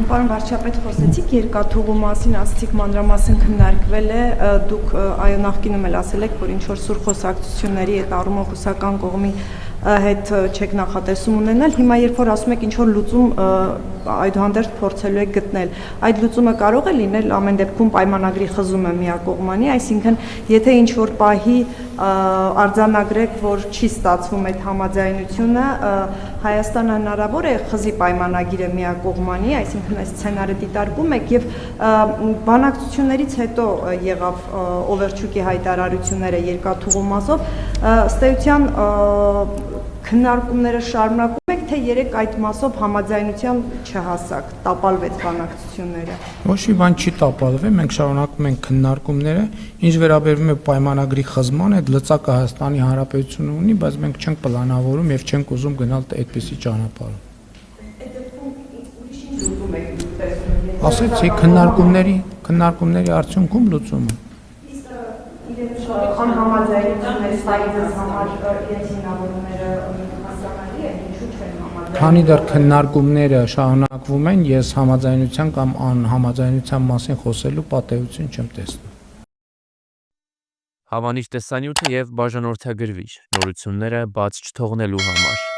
Պարոն վարչապետ, խոսեցիք երկաթուղու մասին, ասացիք մանրամասն քննարկվել է, դուք այո նախկինում էլ ասել եք, որ ինչ-որ սուր խոսակցությունների այդ առումով ռուսական կողմի հետ չեք նախատեսում ունենալ, հիմա երբ որ ասում եք ինչ-որ լուծում այդուհանդերձ փորձելու եք գտնել, այդ լուծումը կարող է լինել ամեն դեպքում պայմանագրի խզումը միակողմանի, այսինքն եթե ինչ-որ պահի արձանագրեք, որ չի ստացվում այդ համաձայնությունը, Հայաստանը հնարավոր է խզի պայմանագիրը միակողմանի, այսինքն այս սցենարը դիտարկում եք եւ բանակցություններից հետո եղավ Օվերչուկի հայտարարությունները երկաթուղու մասով, ըստ էության քննարկումները շարունակում եք, թե երեք այդ մասով համաձայնության չհասակ, տապալվեց բանակցությունները։ Ոչ մի բան չի տապալվել, մենք շարունակում ենք քննարկումները, ինչ վերաբերում է պայմանագրի խզման, այդ լծակը Հայաստանի Հանրապետությունը ունի, բայց մենք չենք պլանավորում եւ չենք ուզում գնալ այդպիսի ճանապարհով։ Այդ դեպքում ուրիշ ինչ լուծում եք դուք տեսնում։ Ասեցի քննարկումների արդյունքում լուծումը։ Իրենց անհամաձայնությունների սայլից համար իրենց հիմնավորումները հասկանալի է, ինչու չեն համաձայնվում։ Քանի դեռ քննարկումները շարունակվում են, ես համաձայնության կամ անհամաձայնության մասին խոսելու պատեհություն չեմ տեսնում։ Հավանիչ տեսանյութը եւ բաժանորդագրվիչ նորությունները բաց չթողնելու համար